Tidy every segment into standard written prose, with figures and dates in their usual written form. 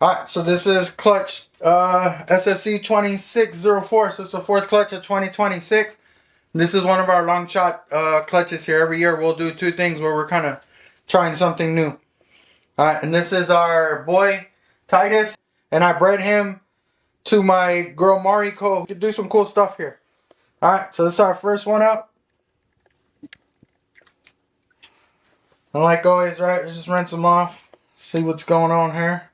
Alright, so this is clutch SFC 2604. So it's the fourth clutch of 2026. This is one of our long shot clutches here. Every year we'll do two things where we're kind of trying something new. Alright, and this is our boy Titus, and I bred him to my girl Mariko, who can do some cool stuff here. Alright, so this is our first one up. And like always, right, just rinse them off, see what's going on here.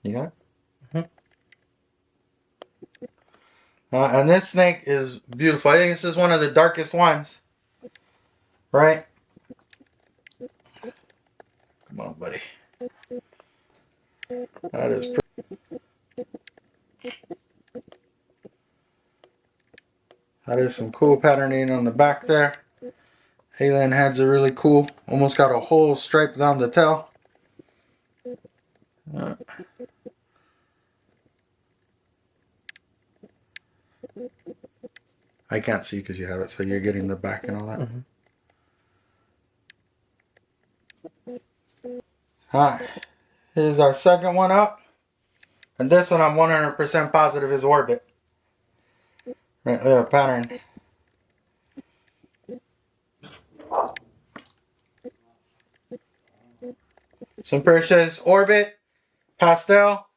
Yeah. And this snake is beautiful. I think this is one of the darkest ones. Right? Come on, buddy. That is pretty. That is some cool patterning on the back there. Alien heads are really cool. Almost got a whole stripe down the tail. I can't see because you have it, so you're getting the back and all that. Alright, here's our second one up. And this one I'm 100% positive is orbit. Right, look at the pattern. Some pair says orbit, pastel,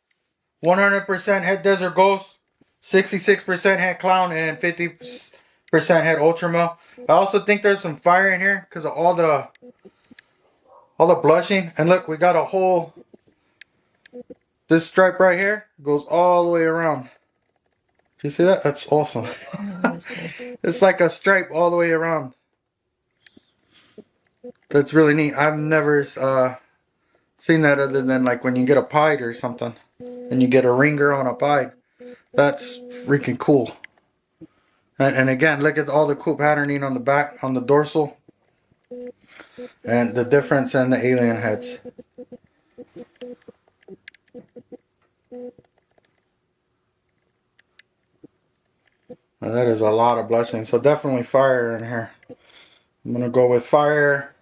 100% head desert ghost, 66% head clown, and 50% head ultramel. I also think there's some fire in here because of all the blushing. And look, we got a whole, this stripe right here goes all the way around. Do you see that? That's awesome. It's like a stripe all the way around. That's really neat. I've never seen that other than like when you get a pied or something and you get a ringer on a pied. That's freaking cool. And again, look at all the cool patterning on the back, on the dorsal, and the difference in the alien heads. Now that is a lot of blushing, so definitely fire in here. I'm gonna go with fire,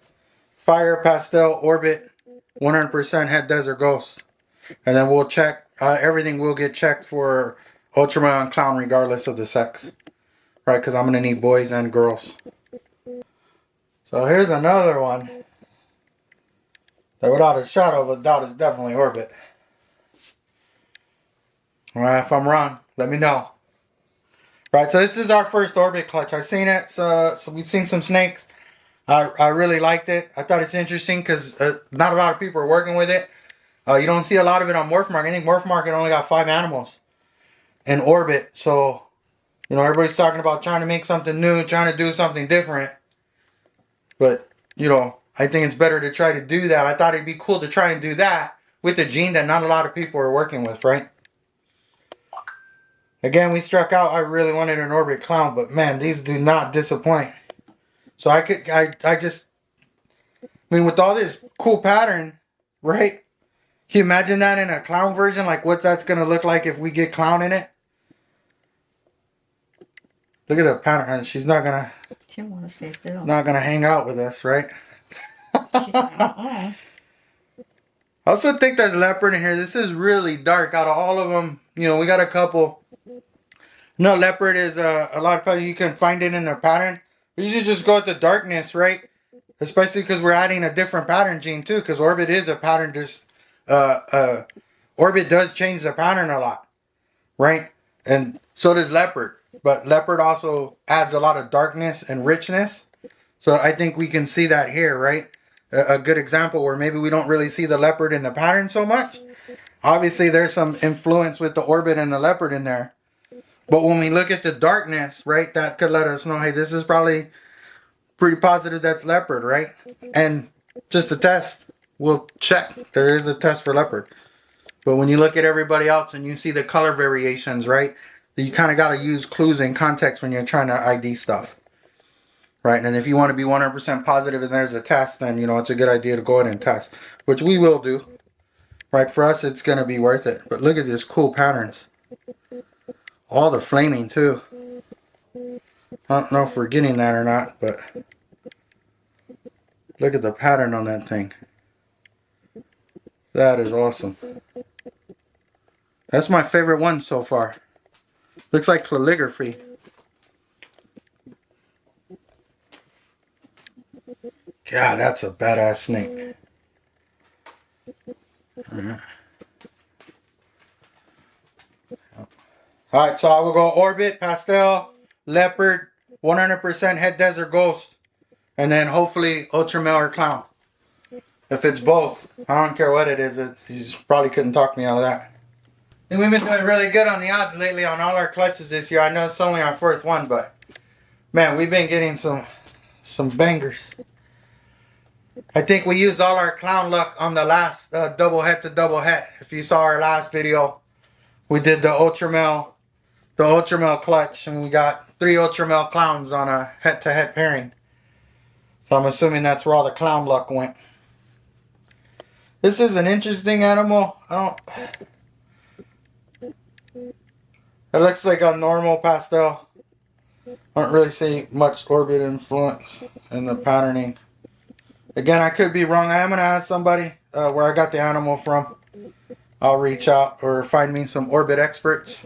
pastel, orbit, 100% head desert ghost, and then we'll check everything. Will get checked for ultramel and clown regardless of the sex, right? Because I'm gonna need boys and girls. So here's another one that without a shadow of a doubt is definitely orbit. Alright, if I'm wrong, let me know. Right, so this is our first orbit clutch. I've seen it, so we've seen some snakes. I really liked it. I thought it's interesting because not a lot of people are working with it. You don't see a lot of it on Morph Market. I think Morph Market only got 5 animals in orbit. So, you know, everybody's talking about trying to make something new, trying to do something different. But, you know, I think it's better to try to do that. I thought it'd be cool to try and do that with a gene that not a lot of people are working with, right? Again, we struck out. I really wanted an orbit clown, but man, these do not disappoint. So I mean, with all this cool pattern, right? Can you imagine that in a clown version? Like what that's going to look like if we get clown in it? Look at the pattern. She's not going to... She don't want to stay still. Not going to hang out with us, right? I also think there's leopard in here. This is really dark. Out of all of them, you know, we got a couple. No, leopard is a lot of times you can find it in the pattern. We usually just go with the darkness, right? Especially because we're adding a different pattern gene too. Because orbit is a pattern. Just orbit does change the pattern a lot, right? And so does leopard. But leopard also adds a lot of darkness and richness. So I think we can see that here, right? A good example where maybe we don't really see the leopard in the pattern so much. Obviously, there's some influence with the orbit and the leopard in there. But when we look at the darkness, right, that could let us know, hey, this is probably pretty positive that's leopard, right? And just a test, we'll check. There is a test for leopard. But when you look at everybody else and you see the color variations, right, you kind of got to use clues and context when you're trying to ID stuff. Right, and if you want to be 100% positive and there's a test, then, you know, it's a good idea to go ahead and test. Which we will do. Right, for us, it's going to be worth it. But look at these cool patterns. All the flaming, too. I don't know if we're getting that or not, but... Look at the pattern on that thing. That is awesome. That's my favorite one so far. Looks like calligraphy. God, that's a badass snake. Alright, so I will go orbit, pastel, leopard, 100% het desert ghost, and then hopefully ultra male or clown. If it's both, I don't care what it is. You just probably couldn't talk me out of that. And we've been doing really good on the odds lately on all our clutches this year. I know it's only our fourth one, but man, we've been getting some bangers. I think we used all our clown luck on the last double het to double het. If you saw our last video, we did the ultra male clutch, and we got 3 ultra male clowns on a het to het pairing. So I'm assuming that's where all the clown luck went. This is an interesting animal. It looks like a normal pastel. I don't really see much orbit influence in the patterning. Again, I could be wrong. I am going to ask somebody where I got the animal from. I'll reach out or find me some orbit experts.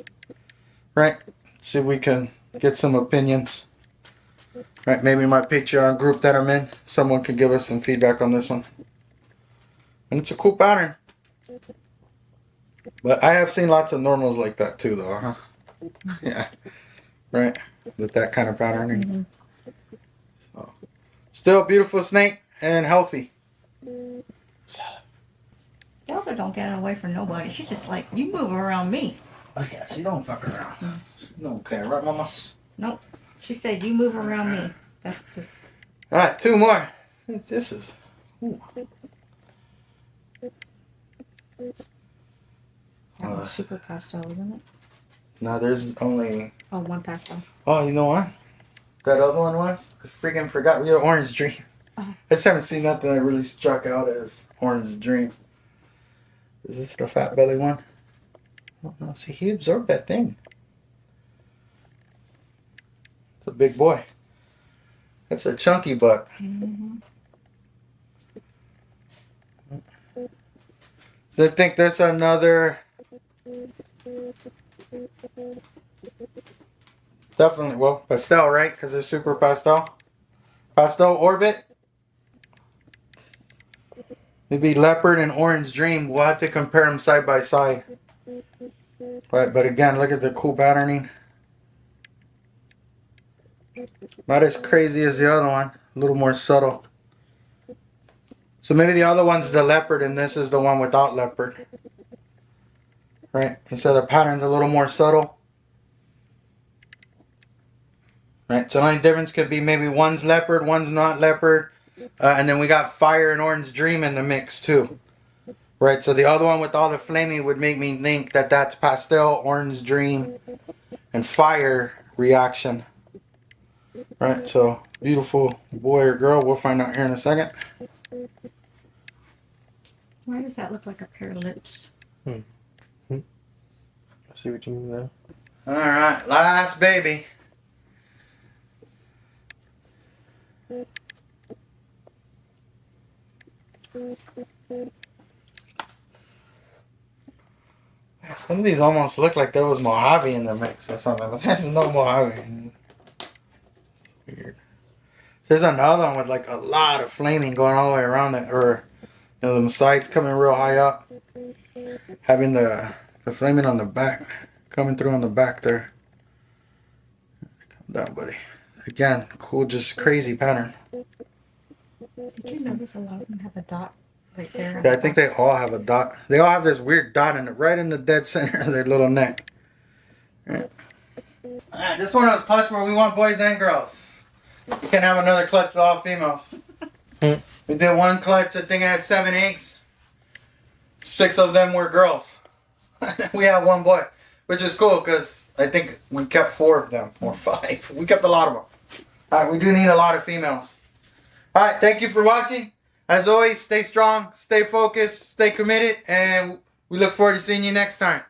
Right? See if we can get some opinions. Right? Maybe my Patreon group that I'm in. Someone could give us some feedback on this one. And it's a cool pattern. But I have seen lots of normals like that too, though, huh? Yeah. Right? With that kind of patterning. So, still a beautiful snake and healthy. Delta don't get away from nobody. She's just like, you move around me. Oh, yeah, she don't fuck around. She don't care, right, mama? Nope. She said, you move around me. That's the... Alright, 2 more. This is... Ooh. That was super pastel, isn't it? No, there's only... Oh, 1 pastel. Oh, you know what? That other one was? I freaking forgot. We had Orange Dream. I just haven't seen nothing that really struck out as Orange Dream. Is this the fat belly one? I don't know. See, he absorbed that thing. It's a big boy. That's a chunky butt. So I think that's another... Definitely, well, pastel, right? Because they're super pastel. Pastel orbit. Maybe leopard and orange dream. We'll have to compare them side by side. Right, but again, look at the cool patterning. Not as crazy as the other one. A little more subtle. So maybe the other one's the leopard and this is the one without leopard. Right? And so the pattern's a little more subtle. Right? So the only difference could be maybe one's leopard, one's not leopard. And then we got fire and orange dream in the mix too. Right? So the other one with all the flaming would make me think that that's pastel, orange dream, and fire reaction. Right? So beautiful boy or girl. We'll find out here in a second. Why does that look like a pair of lips? I see what you mean there. Alright, last baby. Some of these almost look like there was Mojave in the mix or something, but there's no Mojave. It's weird. There's another one with like a lot of flaming going all the way around it, or you know, the sides coming real high up, having the flaming on the back, coming through on the back there. Come down, buddy. Again, cool, just crazy pattern. Did you notice a lot of them have a dot right there? Yeah, I think they all have a dot. They all have this weird dot in it, right in the dead center of their little neck. Alright, this one was clutch where we want boys and girls. You can't have another clutch of all females. We did one clutch, I think it had 7 eggs. 6 of them were girls. We had 1 boy, which is cool because I think we kept 4 of them, or 5. We kept a lot of them. Alright, we do need a lot of females. Alright, thank you for watching. As always, stay strong, stay focused, stay committed, and we look forward to seeing you next time.